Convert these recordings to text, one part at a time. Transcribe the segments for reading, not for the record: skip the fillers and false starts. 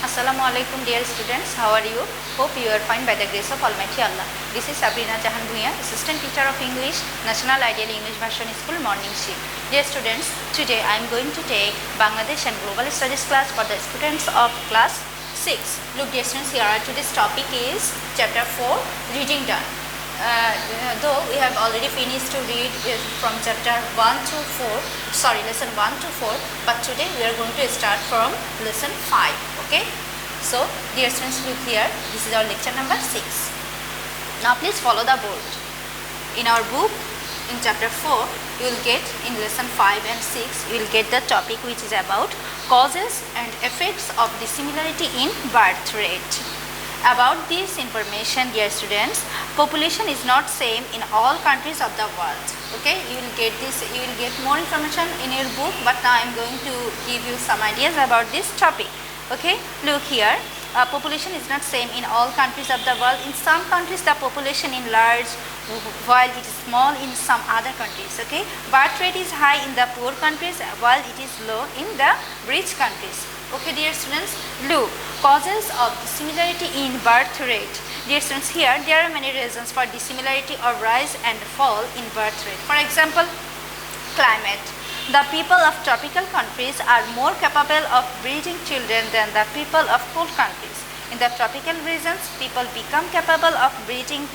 Assalamu alaikum dear students, how are you? Hope you are fine by the grace of Almighty Allah. This is Sabrina Jahan Bhuian, Assistant Teacher of English, National Ideal English Version School, Morning Shift. Dear students, today I am going to take Bangladesh and Global Studies class for the students of class 6. Look dear students, here today's topic is chapter 4, reading done. Though we have already finished to read from chapter 1 to 4, sorry, lesson 1 to 4, but today we are going to start from lesson 5, okay? So, dear students, look here, this is our lecture number 6. Now, please follow the board. In our book, in chapter 4, you will get in lesson 5 and 6, you will get the topic which is about causes and effects of dissimilarity in birth rate. About this information, dear students, population is not same in all countries of the world. Okay, you will get this, you will get more information in your book, but now I am going to give you some ideas about this topic. Okay, look here, population is not same in all countries of the world. In some countries the population is large while it is small in some other countries. Okay, birth rate is high in the poor countries while it is low in the rich countries. Okay, dear students, look, causes of dissimilarity in birth rate. Dear students, here there are many reasons for dissimilarity or rise and fall in birth rate. For example, climate. The people of tropical countries are more capable of breeding children than the people of cold countries. In the tropical regions, people become capable of breeding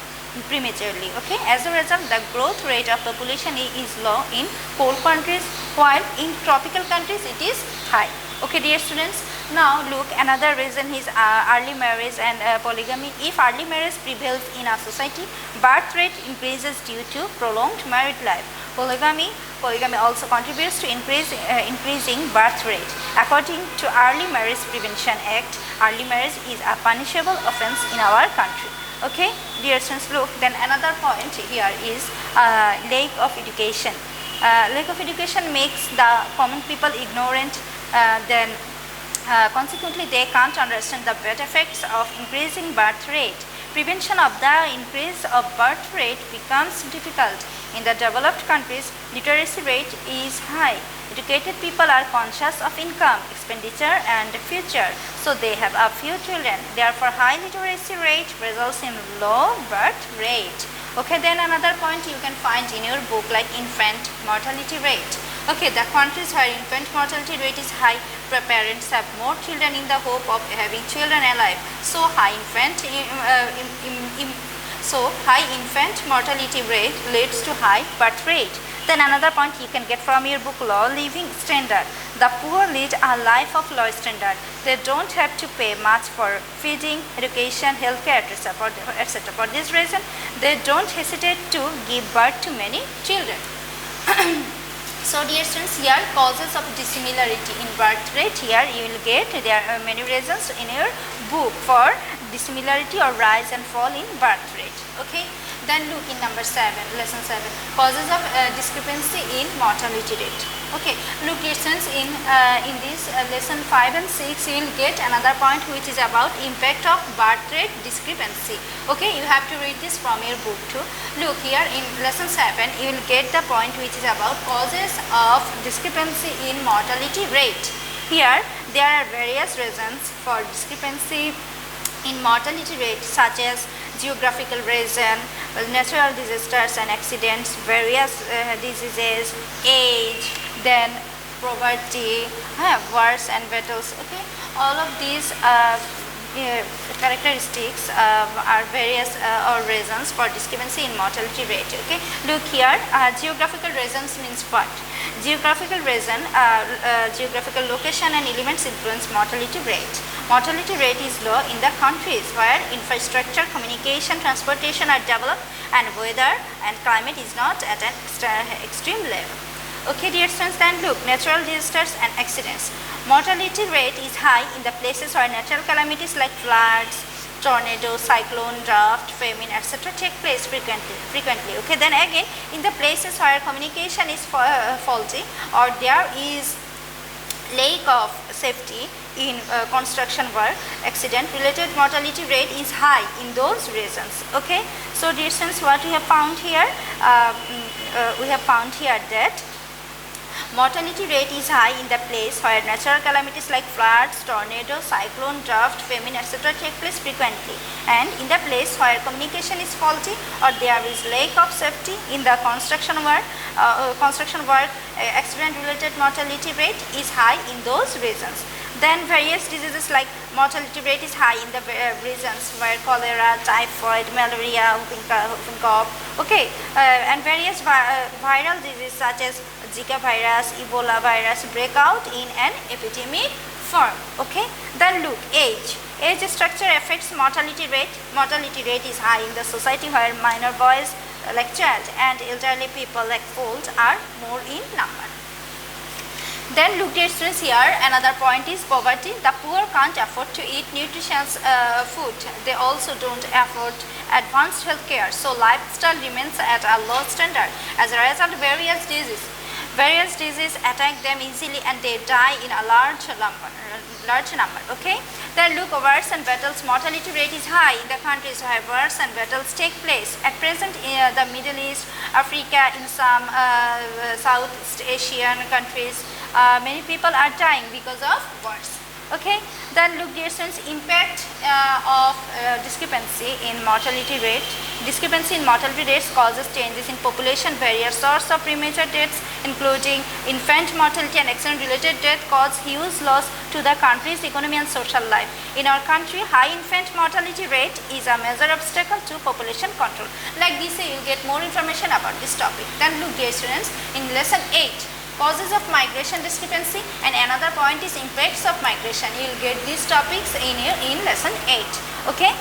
prematurely. Okay, as a result, the growth rate of population is low in cold countries, while in tropical countries it is high. Okay, dear students, now look, another reason is early marriage and polygamy. If early marriage prevails in a society, birth rate increases due to prolonged married life. Polygamy also contributes to increasing birth rate. According to Early Marriage Prevention Act, early marriage is a punishable offense in our country. Okay, dear students, look, then another point here is lack of education. Lack of education makes the common people ignorant. Then consequently they can't understand the bad effects of increasing birth rate. Prevention of the increase of birth rate becomes difficult. In the developed countries, literacy rate is high. Educated people are conscious of income, expenditure and future, so they have a few children. Therefore, high literacy rate results in low birth rate. Okay, then another point you can find in your book like infant mortality rate. Okay, the countries where infant mortality rate is high, parents have more children in the hope of having children alive. So high infant mortality rate leads to high birth rate. Then another point you can get from your book, low living standard. The poor lead a life of low standard. They don't have to pay much for feeding, education, healthcare, etc. For this reason, they don't hesitate to give birth to many children. So dear students, here causes of dissimilarity in birth rate, here you will get, there are many reasons in your book for dissimilarity or rise and fall in birth rate. Okay, then look in number 7, lesson 7, causes of discrepancy in mortality rate. Okay, look dear students, in this lesson 5 and 6 you will get another point which is about impact of birth rate discrepancy. Okay, you have to read this from your book too. Look here in lesson 7 you will get the point which is about causes of discrepancy in mortality rate. Here there are various reasons for discrepancy in mortality rate, such as geographical reason, natural disasters and accidents, various diseases, age, then poverty, wars and battles. Okay, all of these characteristics are various or reasons for discrepancy in mortality rate. Okay, look here, geographical reasons means what? Geographical reason, geographical location and elements influence mortality rate. Mortality rate is low in the countries where infrastructure, communication, transportation are developed and weather and climate is not at an extreme level. Okay, dear students, then look, natural disasters and accidents. Mortality rate is high in the places where natural calamities like floods, tornado, cyclone, drought, famine, etc. take place frequently. Okay, then again, in the places where communication is faulty or there is lack of safety in construction work, accident related mortality rate is high in those regions. Okay, so dear students, what we have found here, we have found here that Mortality rate is high in the place where natural calamities like floods, tornado, cyclone, drought, famine, etc. take place frequently, and in the place where communication is faulty or there is lack of safety in the construction work, accident-related mortality rate is high in those regions. Then various diseases like mortality rate is high in the regions where cholera, typhoid, malaria, whooping cough, okay, and various viral diseases such as Zika virus, Ebola virus break out in an epidemic form. Okay. Then look, age. Age structure affects mortality rate. Mortality rate is high in the society where minor boys like child and elderly people like old are more in number. Then look dear students, here another point is poverty. The poor can't afford to eat nutritious food. They also don't afford advanced health care. So lifestyle remains at a low standard. As a result, various diseases attack them easily and they die in a large number. Okay. Then look, wars and battles. Mortality rate is high in the countries where wars and battles take place. At present, in the Middle East, Africa, in some Southeast Asian countries, many people are dying because of wars. Okay. Then look dear students, impact of discrepancy in mortality rate. Discrepancy in mortality rates causes changes in population. Various sources of premature deaths including infant mortality and accident-related death cause huge loss to the country's economy and social life. In our country, high infant mortality rate is a major obstacle to population control. Like this, you will get more information about this topic. Then look dear students, in lesson 8, causes of migration discrepancy, and another point is impacts of migration. You will get these topics in lesson 8. Okay.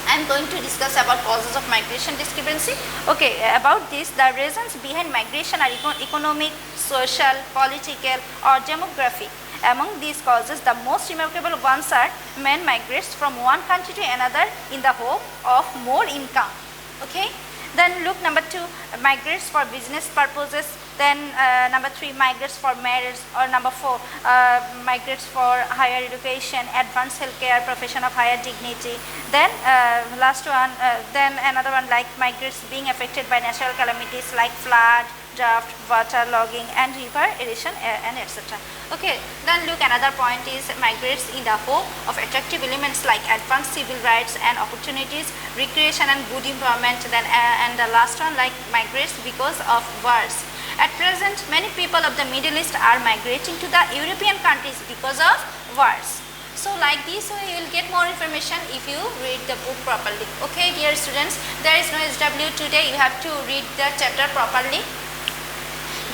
I am going to discuss about causes of migration discrepancy. Okay, about this, the reasons behind migration are economic, social, political or demographic. Among these causes, the most remarkable ones are man migrates from one country to another in the hope of more income. Okay. Then look, number 2, migrates for business purposes. Then number 3, migrates for marriage, or number 4, migrates for higher education, advanced healthcare, profession of higher dignity. Then last one, then another one like migrates being affected by natural calamities like flood, drought, water logging and river erosion and etc. Okay. Then look, another point is migrates in the hope of attractive elements like advanced civil rights and opportunities, recreation and good environment. Then and the last one like migrates because of wars. At present, many people of the Middle East are migrating to the European countries because of wars. So like this way you will get more information if you read the book properly. Okay dear students, there is no SW today, you have to read the chapter properly.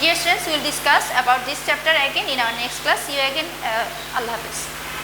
Dear students, we will discuss about this chapter again in our next class. See you again. Allah Hafiz.